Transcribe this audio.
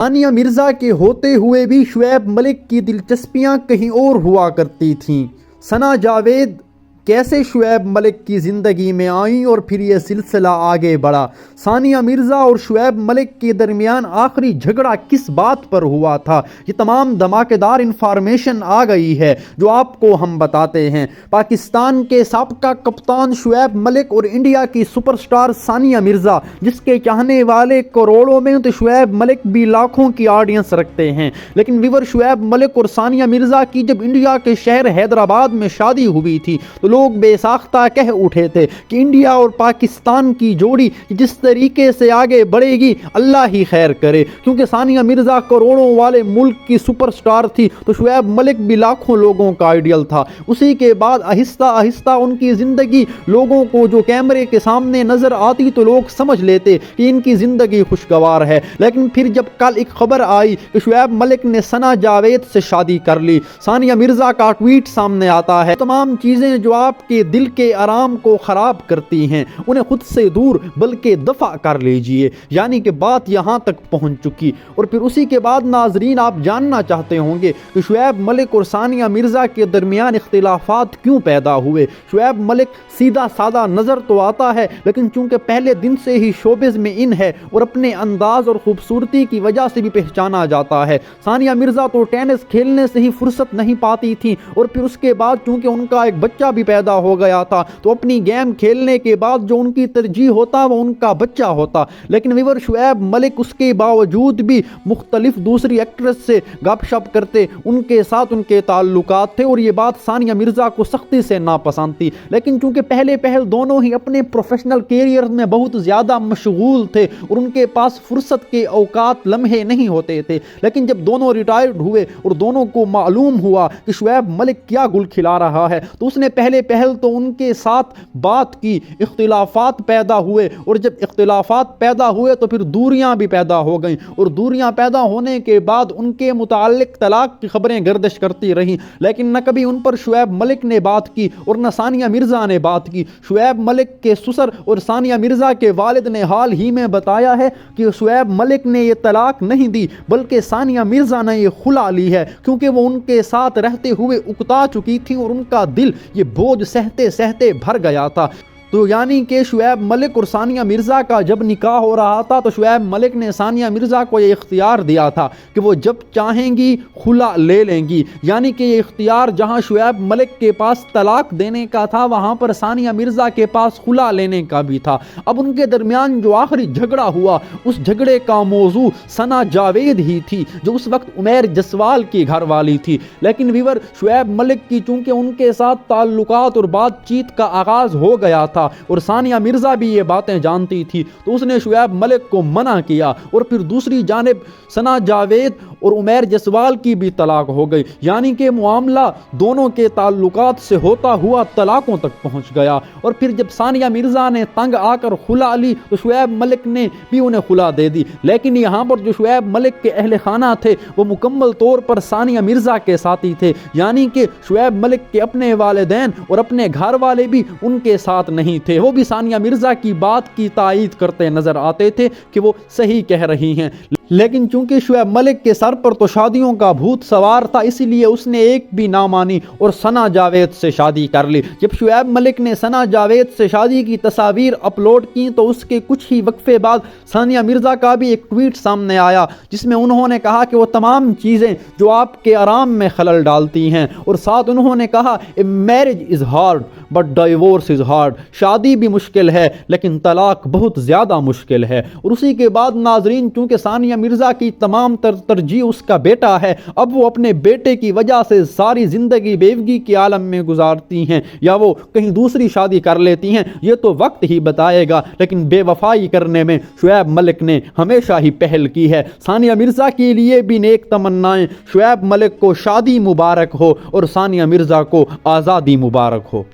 सानिया मिर्ज़ा के होते हुए भी शुएब मलिक की दिलचस्पियां कहीं और हुआ करती थीं। सना जावेद कैसे शुएब मलिक की ज़िंदगी में आईं और फिर ये सिलसिला आगे बढ़ा। सानिया मिर्ज़ा और शुएब मलिक के दरमियान आखिरी झगड़ा किस बात पर हुआ था, ये तमाम धमाकेदार इंफॉर्मेशन आ गई है जो आपको हम बताते हैं। पाकिस्तान के साबका कप्तान शुएब मलिक और इंडिया की सुपरस्टार सानिया मिर्ज़ा, जिसके चाहने वाले करोड़ों में, तो शुएब मलिक भी लाखों की ऑडियंस रखते हैं। लेकिन विवर शुएब मलिक और सानिया मिर्ज़ा की जब इंडिया के शहर हैदराबाद में शादी हुई थी तो लोग बेसाख्ता कह उठे थे कि इंडिया और पाकिस्तान की जोड़ी जिस तरीके से आगे बढ़ेगी अल्लाह ही खैर करे, क्योंकि सानिया मिर्ज़ा करोड़ों वाले मुल्क की सुपरस्टार थी तो शुएब मलिक भी लाखों लोगों का आइडियल था। उसी के बाद आहिस्ता आहिस्ता उनकी ज़िंदगी लोगों को जो कैमरे के सामने नज़र आती तो लोग समझ लेते कि इनकी ज़िंदगी खुशगवार है। लेकिन फिर जब कल एक खबर आई कि शुएब मलिक ने सना जावेद से शादी कर ली, सानिया मिर्ज़ा का ट्वीट सामने आता है। तमाम चीज़ें जो आपके दिल के आराम को ख़राब करती हैं उन्हें खुद से दूर बल्कि दफ़ा कर लीजिए। यानी कि बात यहाँ तक पहुँच चुकी। और फिर उसी के बाद नाजरीन, आप जानना चाहते होंगे कि शुएब मलिक और सानिया मिर्ज़ा के दरमियान इख्तिलाफात क्यों पैदा हुए। शुएब मलिक सीधा सादा नज़र तो आता है, लेकिन चूंकि पहले दिन से ही शोबिज़ में इन है और अपने अंदाज और खूबसूरती की वजह से भी पहचाना जाता है। सानिया मिर्ज़ा तो टेनिस खेलने से ही फुर्सत नहीं पाती थी और फिर उसके बाद चूंकि उनका एक बच्चा भी पैदा हो गया था तो अपनी गेम खेलने के बाद जो उनकी तरजीह होता वो उनका बच्चा होता। लेकिन विवर शुएब मलिक उसके बावजूद भी मुख्तलिफ दूसरी एक्ट्रेस से गपशप करते, उनके साथ उनके ताल्लुकात थे और ये बात सानिया मिर्ज़ा को सख्ती से नापसंद थी। लेकिन चूंकि पहले पहल दोनों ही अपने प्रोफेशनल कैरियर में बहुत ज़्यादा मशगूल थे और उनके पास फुर्सत के औकात लम्हे नहीं होते थे, लेकिन जब दोनों रिटायर्ड हुए और दोनों को मालूम हुआ कि शुएब मलिक क्या गुल खिला रहा है तो उसने पहले पहल तो उनके साथ बात की। इख्तिलाफात पैदा हुए और जब इख्तिलाफात पैदा हुए तो फिर दूरियां भी पैदा हो गईं और दूरियां पैदा होने के बाद उनके मुताल्लिक तलाक की खबरें गर्दिश करती रहीं, लेकिन न कभी उन पर शुएब मलिक ने बात की और न सानिया मिर्ज़ा ने बात की। शुएब मलिक के ससुर और सानिया मिर्ज़ा के वालिद ने हाल ही में बताया है कि शुएब मलिक ने ये तलाक नहीं दी बल्कि सानिया मिर्ज़ा ने ये खुला ली है, क्योंकि वो उनके साथ रहते हुए उकता चुकी थी और उनका दिल ये बोझ सहते सहते भर गया था। तो यानी कि शुएब मलिक और सानिया मिर्ज़ा का जब निकाह हो रहा था तो शुएब मलिक ने सानिया मिर्ज़ा को ये इख्तियार दिया था कि वो जब चाहेंगी खुला ले लेंगी। यानी कि ये इख्तियार जहां शुएब मलिक के पास तलाक देने का था वहां पर सानिया मिर्ज़ा के पास खुला लेने का भी था। अब उनके दरमियान जो आखिरी झगड़ा हुआ उस झगड़े का मौजू सना जावेद ही थी जो उस वक्त उमैर जसवाल की घर वाली थी। लेकिन विवर शुएब मलिक की चूंकि उनके साथ ताल्लुकात और बातचीत का आगाज़ हो गया था और सानिया मिर्ज़ा भी ये बातें जानती थी तो उसने शुएब मलिक को मना किया और फिर दूसरी जानिब सना जावेद और उमैर जसवाल की भी तलाक हो गई। यानी कि मामला दोनों के ताल्लुकात से होता हुआ तलाकों तक पहुंच गया। और फिर जब सानिया मिर्ज़ा ने तंग आकर खुला ली तो शुएब मलिक ने भी उन्हें खुला दे दी। लेकिन यहाँ पर जो शुएब मलिक के अहले खाना थे वो मुकम्मल तौर पर सानिया मिर्ज़ा के साथी थे। यानी कि शुएब मलिक के अपने वालिदैन और अपने घर वाले भी उनके साथ नहीं थे, वो भी सानिया मिर्ज़ा की बात की तायीद करते नजर आते थे कि वो सही कह रही हैं। लेकिन चूंकि शुएब मलिक के सर पर तो शादियों का भूत सवार था इसीलिए उसने एक भी ना मानी और सना जावेद से शादी कर ली। जब शुएब मलिक ने सना जावेद से शादी की तस्वीर अपलोड की तो उसके कुछ ही वक्फे बाद सानिया मिर्ज़ा का भी एक ट्वीट सामने आया जिसमें उन्होंने कहा कि वो तमाम चीज़ें जो आपके आराम में खलल डालती हैं और साथ उन्होंने कहा marriage is hard but divorce is hard. शादी भी मुश्किल है लेकिन तलाक बहुत ज़्यादा मुश्किल है। और उसी के बाद नाजरीन, चूँकि सानिया मिर्ज़ा की तमाम तरजीह उसका बेटा है, अब वो अपने बेटे की वजह से सारी ज़िंदगी बेवगी के आलम में गुजारती हैं या वो कहीं दूसरी शादी कर लेती हैं, ये तो वक्त ही बताएगा। लेकिन बेवफाई करने में शुएब मलिक ने हमेशा ही पहल की है। सानिया मिर्ज़ा के लिए भी नेक तमन्नाएं, शुएब मलिक को शादी मुबारक हो और सानिया मिर्ज़ा को आज़ादी मुबारक हो।